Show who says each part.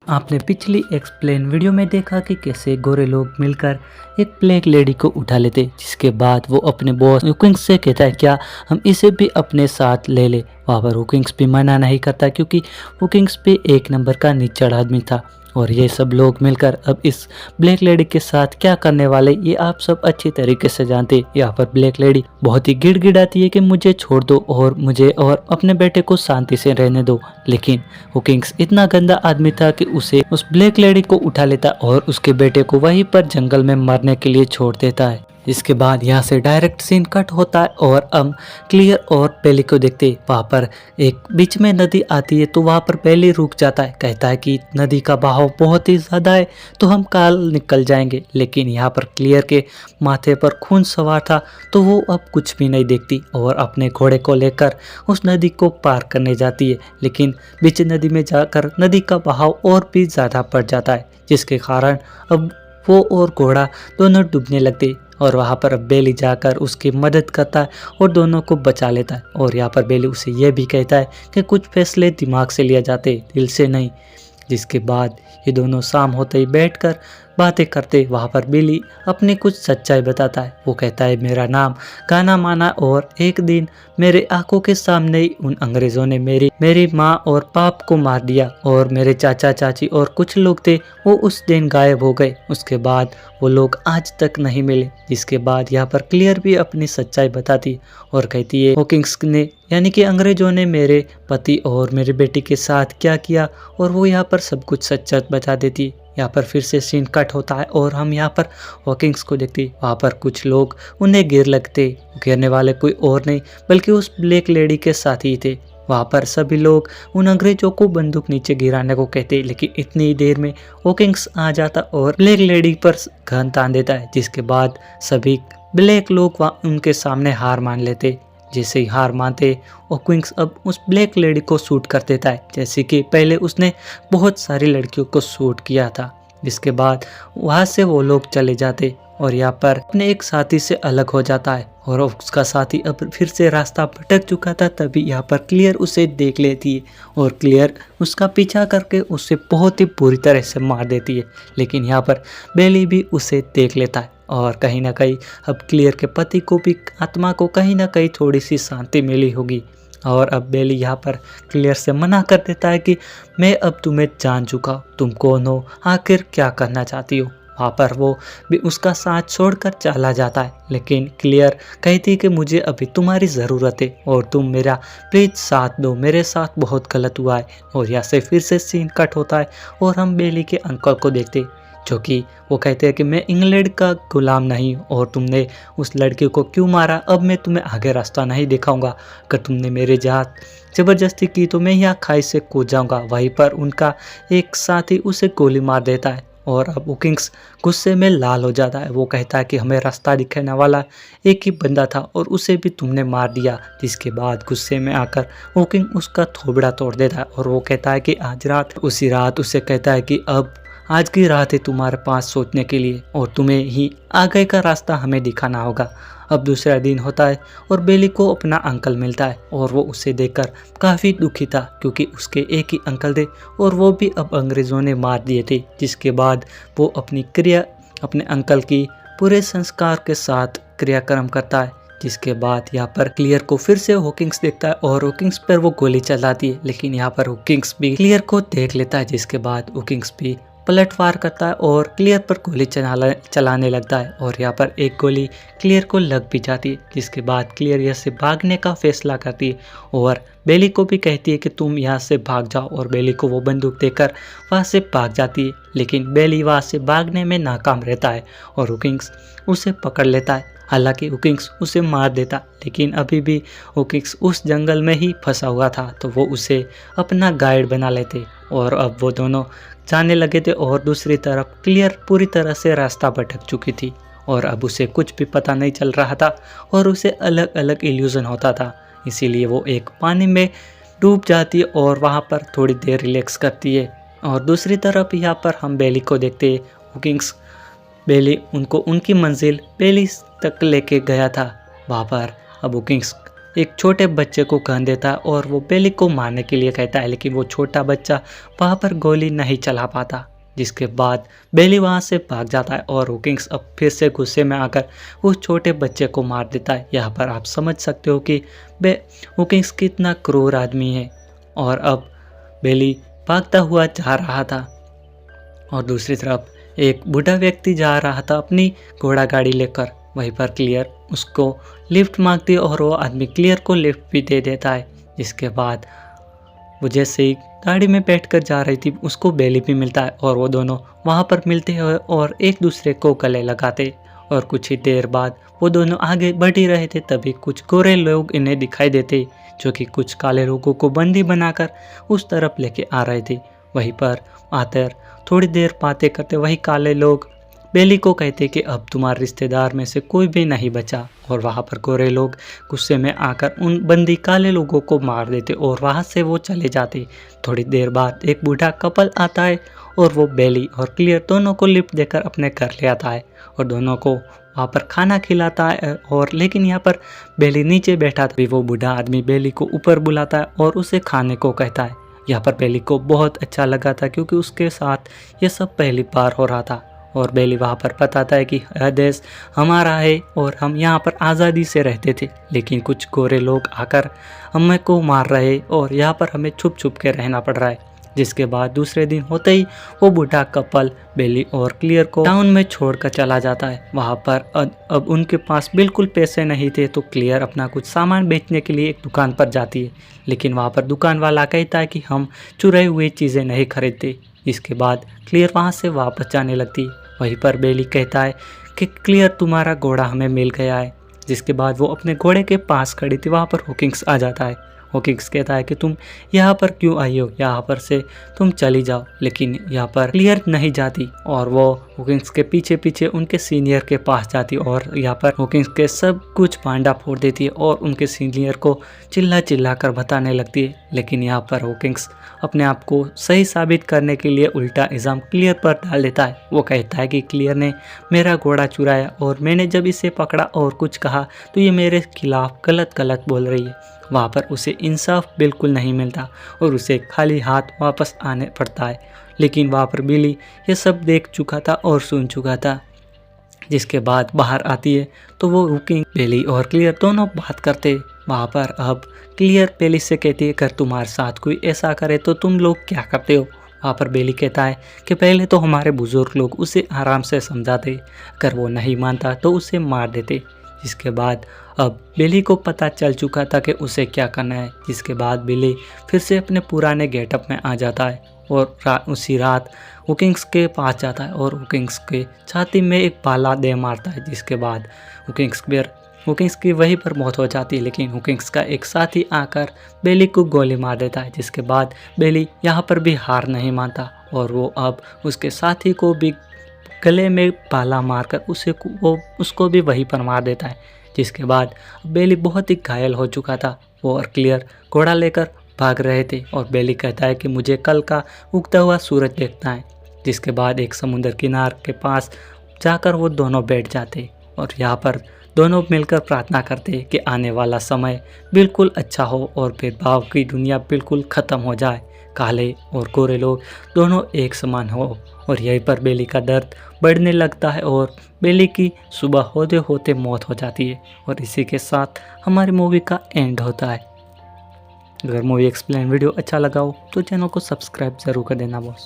Speaker 1: आपने पिछली explain video में देखा कि कैसे गोरे लोग मिलकर एक ब्लैक लेडी को उठा लेते, जिसके बाद वो अपने बॉस हुकिंग्स से कहता है क्या हम इसे भी अपने साथ ले ले। वहाँ पर हुकिंग्स भी मना नहीं करता क्योंकि हुकिंग्स भी एक नंबर का निच्चड़ आदमी था। और ये सब लोग मिलकर अब इस ब्लैक लेडी के साथ क्या करने वाले ये आप सब अच्छी तरीके से जानते। यहाँ पर ब्लैक लेडी बहुत ही गिड़गिड़ाती है कि मुझे छोड़ दो और मुझे और अपने बेटे को शांति से रहने दो, लेकिन हुकिंग्स इतना गंदा आदमी था कि उसे उस ब्लैक लेडी को उठा लेता और उसके बेटे को वहीं पर जंगल में मरने के लिए छोड़ देता है। इसके बाद यहाँ से डायरेक्ट सीन कट होता है और हम क्लियर और बेली को देखते। वहाँ पर एक बीच में नदी आती है तो वहाँ पर बेली रुक जाता है, कहता है कि नदी का बहाव बहुत ही ज़्यादा है तो हम कल निकल जाएंगे। लेकिन यहाँ पर क्लियर के माथे पर खून सवार था तो वो अब कुछ भी नहीं देखती और अपने घोड़े को लेकर उस नदी को पार करने जाती है। लेकिन बीच नदी में जाकर नदी का बहाव और भी ज़्यादा बढ़ जाता है, जिसके कारण अब वो और घोड़ा दोनों डूबने लगते और वहाँ पर बेली जाकर उसकी मदद करता है और दोनों को बचा लेता है। और यहाँ पर बेली उसे यह भी कहता है कि कुछ फैसले दिमाग से लिया जाते, दिल से नहीं। जिसके बाद ये दोनों शाम होते ही बैठकर बातें करते। वहाँ पर बिली अपनी कुछ सच्चाई बताता है। वो कहता है मेरा नाम गाना माना और एक दिन मेरे आंखों के सामने ही उन अंग्रेज़ों ने मेरी माँ और बाप को मार दिया और मेरे चाचा चाची और कुछ लोग थे वो उस दिन गायब हो गए। उसके बाद वो लोग आज तक नहीं मिले। जिसके बाद यहाँ पर क्लियर भी अपनी सच्चाई बताती और कहती है हॉकिंग्स ने यानी कि अंग्रेज़ों ने मेरे पति और मेरे बेटी के साथ क्या किया, और वो यहाँ पर सब कुछ सच सच बता देती। यहाँ पर फिर से सीन कट होता है और हम यहाँ पर हॉकिंग्स को देखते। वहाँ पर कुछ लोग उन्हें घेर लगते, घेरने वाले कोई और नहीं बल्कि उस ब्लैक लेडी के साथी थे। वहाँ पर सभी लोग उन अंग्रेजों को बंदूक नीचे गिराने को कहते, लेकिन इतनी देर में हॉकिंग्स आ जाता और ब्लैक लेडी पर गन तान देता है। जिसके बाद सभी ब्लैक लोग उनके सामने हार मान लेते। जैसे ही हार मानते हॉकिंग्स अब उस ब्लैक लेडी को शूट कर देता है, जैसे कि पहले उसने बहुत सारी लड़कियों को शूट किया था। जिसके बाद वहाँ से वो लोग चले जाते और यहाँ पर अपने एक साथी से अलग हो जाता है और उसका साथी अब फिर से रास्ता भटक चुका था। तभी यहाँ पर क्लियर उसे देख लेती है और क्लियर उसका पीछा करके उसे बहुत ही बुरी तरह से मार देती है। लेकिन यहाँ पर बेली भी उसे देख लेता है और कहीं ना कहीं अब क्लियर के पति को भी आत्मा को कहीं ना कहीं थोड़ी सी शांति मिली होगी। और अब बेली यहाँ पर क्लियर से मना कर देता है कि मैं अब तुम्हें जान चुका, तुम कौन हो, आखिर क्या करना चाहती हो। वहाँ पर वो भी उसका साथ छोड़कर चला जाता है। लेकिन क्लियर कहती है कि मुझे अभी तुम्हारी ज़रूरत है और तुम मेरा प्लीज़ साथ दो, मेरे साथ बहुत गलत हुआ है। और यहाँ से फिर से सीन कट होता है और हम बेली के अंकल को देखते, जो कि वो कहते हैं कि मैं इंग्लैंड का गुलाम नहीं हूँ और तुमने उस लड़की को क्यों मारा, अब मैं तुम्हें आगे रास्ता नहीं दिखाऊंगा। अगर तुमने मेरे साथ ज़बरदस्ती की तो मैं यहाँ खाई से कूद जाऊँगा। वहीं पर उनका एक साथी उसे गोली मार देता है और अब हॉकिंग्स गुस्से में लाल हो जाता है। वो कहता है कि हमें रास्ता दिखाने वाला एक ही बंदा था और उसे भी तुमने मार दिया। जिसके बाद गुस्से में आकर हॉकिंग उसका थोबड़ा तोड़ देता है और वो कहता है कि आज रात उसी रात उसे कहता है कि अब आज की रात है तुम्हारे पास सोचने के लिए और तुम्हें ही आगे का रास्ता हमें दिखाना होगा। अब दूसरा दिन होता है और बेली को अपना अंकल मिलता है और वो उसे देखकर काफ़ी दुखी था क्योंकि उसके एक ही अंकल थे और वो भी अब अंग्रेज़ों ने मार दिए थे। जिसके बाद वो अपनी क्रिया अपने अंकल की पूरे संस्कार के साथ क्रियाक्रम करता है। जिसके बाद यहाँ पर क्लियर को फिर से हॉकिंग्स देखता है और हॉकिंग्स पर वो गोली चलाती है, लेकिन यहाँ पर हॉकिंग्स भी क्लियर को देख लेता है। जिसके बाद हॉकिंग्स भी पलटवार करता है और क्लियर पर गोली चलाने लगता है और यहाँ पर एक गोली क्लियर को लग भी जाती है। जिसके बाद क्लियर यहाँ से भागने का फैसला करती है और बेली को भी कहती है कि तुम यहाँ से भाग जाओ और बेली को वो बंदूक देकर वहाँ से भाग जाती है। लेकिन बेली वहाँ से भागने में नाकाम रहता है और हॉकिंग्स उसे पकड़ लेता है। हालांकि हॉकिंग्स उसे मार देता, लेकिन अभी भी हॉकिंग्स उस जंगल में ही फंसा हुआ था तो वो उसे अपना गाइड बना लेते और अब वो दोनों जाने लगे थे। और दूसरी तरफ क्लियर पूरी तरह से रास्ता भटक चुकी थी और अब उसे कुछ भी पता नहीं चल रहा था और उसे अलग अलग इल्यूजन होता था। इसीलिए वो एक पानी में डूब जाती है और वहाँ पर थोड़ी देर रिलैक्स करती है। और दूसरी तरफ यहाँ पर हम बेली को देखते हैं। हॉकिंग्स बेली उनको उनकी मंजिल बेली तक लेके गया था। वहाँ पर अब हॉकिंग्स एक छोटे बच्चे को कह देता है और वो बेली को मारने के लिए कहता है, लेकिन वो छोटा बच्चा वहाँ पर गोली नहीं चला पाता। जिसके बाद बेली वहाँ से भाग जाता है और हुकिंग्स अब फिर से गुस्से में आकर उस छोटे बच्चे को मार देता है। यहाँ पर आप समझ सकते हो कि हुकिंग्स कितना क्रूर आदमी है। और अब बेली भागता हुआ जा रहा था और दूसरी तरफ एक बूढ़ा व्यक्ति जा रहा था अपनी घोड़ा गाड़ी लेकर। वहीं पर क्लियर उसको लिफ्ट मांगती है और वो आदमी क्लियर को लिफ्ट भी दे देता है। जिसके बाद वो जैसे ही गाड़ी में बैठकर जा रही थी उसको बेली भी मिलता है और वो दोनों वहाँ पर मिलते हैं और एक दूसरे को गले लगाते। और कुछ ही देर बाद वो दोनों आगे बढ़ ही रहे थे, तभी कुछ गोरे लोग इन्हें दिखाई देते जो कि कुछ काले लोगों को बंदी बनाकर उस तरफ लेके आ रहे थे। वहीं पर आकर थोड़ी देर बातें करते वही काले लोग बेली को कहते कि अब तुम्हारे रिश्तेदार में से कोई भी नहीं बचा। और वहाँ पर गोरे लोग गुस्से में आकर उन बंदी काले लोगों को मार देते और वहाँ से वो चले जाते। थोड़ी देर बाद एक बूढ़ा कपल आता है और वो बेली और क्लियर दोनों को लिफ्ट देकर अपने घर ले आता है और दोनों को वहाँ पर खाना खिलाता है। और लेकिन यहाँ पर बेली नीचे बैठा था, वो बूढ़ा आदमी बेली को ऊपर बुलाता है और उसे खाने को कहता है। यहाँ पर बेली को बहुत अच्छा लगा था क्योंकि उसके साथ ये सब पहली बार हो रहा था। और बेली वहाँ पर बताता है कि यह देश हमारा है और हम यहाँ पर आज़ादी से रहते थे, लेकिन कुछ गोरे लोग आकर हमें को मार रहे और यहाँ पर हमें छुप छुप के रहना पड़ रहा है। जिसके बाद दूसरे दिन होते ही वो बूढ़ा कपल बेली और क्लियर को टाउन में छोड़कर चला जाता है। वहाँ पर अब उनके पास बिल्कुल पैसे नहीं थे, तो क्लियर अपना कुछ सामान बेचने के लिए एक दुकान पर जाती है, लेकिन वहाँ पर दुकान वाला कहता है कि हम चुराई हुई चीज़ें नहीं खरीदते। इसके बाद क्लियर वहाँ से वापस जाने लगती है। वहीं पर बेली कहता है कि क्लियर तुम्हारा घोड़ा हमें मिल गया है। जिसके बाद वो अपने घोड़े के पास खड़ी थी, वहाँ पर हुकिंग्स आ जाता है। हुकिंग्स कहता है कि तुम यहाँ पर क्यों आई हो, यहाँ पर से तुम चली जाओ। लेकिन यहाँ पर क्लियर नहीं जाती और वो हुकिंग्स के पीछे पीछे उनके सीनियर के पास जाती और यहाँ पर हुकिंग्स के सब कुछ पांडा फोड़ देती है और उनके सीनियर को चिल्ला चिल्ला कर बताने लगती है। लेकिन यहाँ पर हुकिंग्स अपने आप को सही साबित करने के लिए उल्टा इल्ज़ाम क्लियर पर डाल देता है। वो कहता है कि क्लियर ने मेरा घोड़ा चुराया और मैंने जब इसे पकड़ा और कुछ कहा तो ये मेरे खिलाफ गलत बोल रही है। वहाँ पर उसे इंसाफ बिल्कुल नहीं मिलता और उसे खाली हाथ वापस आने पड़ता है। लेकिन वहाँ पर बिली ये सब देख चुका था और सुन चुका था। जिसके बाद बाहर आती है तो वो हुकिंग बेली और क्लियर दोनों बात करते। वहाँ पर अब क्लियर बेली से कहती है अगर तुम्हारे साथ कोई ऐसा करे तो तुम लोग क्या करते हो। वहाँ पर बेली कहता है कि पहले तो हमारे बुजुर्ग लोग उसे आराम से समझाते, अगर वो नहीं मानता तो उसे मार देते। जिसके बाद अब बेली को पता चल चुका था कि उसे क्या करना है। जिसके बाद बेली फिर से अपने पुराने गेटअप में आ जाता है और उसी रात हुकिंग्स के पास जाता है और हुकिंग्स के छाती में एक भाला दे मारता है। जिसके बाद हुकिंग्स की वहीं पर मौत हो जाती है, लेकिन हुकिंग्स का एक साथी आकर बेली को गोली मार देता है। जिसके बाद बेली यहाँ पर भी हार नहीं मानता और वो अब उसके साथी को भी गले में भाला मारकर उसको भी वहीं पर मार देता है। जिसके बाद बेली बहुत ही घायल हो चुका था। वो और क्लियर घोड़ा लेकर भाग रहे थे और बेली कहता है कि मुझे कल का उगता हुआ सूरज देखना है। जिसके बाद एक समुद्र किनार के पास जाकर वो दोनों बैठ जाते और यहाँ पर दोनों मिलकर प्रार्थना करते कि आने वाला समय बिल्कुल अच्छा हो और भेदभाव की दुनिया बिल्कुल ख़त्म हो जाए, काले और गोरे लोग दोनों एक समान हो। और यहीं पर बेली का दर्द बढ़ने लगता है और बेली की सुबह होते होते मौत हो जाती है और इसी के साथ हमारी मूवी का एंड होता है। अगर मूवी एक्सप्लेन वीडियो अच्छा लगा हो तो चैनल को सब्सक्राइब ज़रूर कर देना बॉस।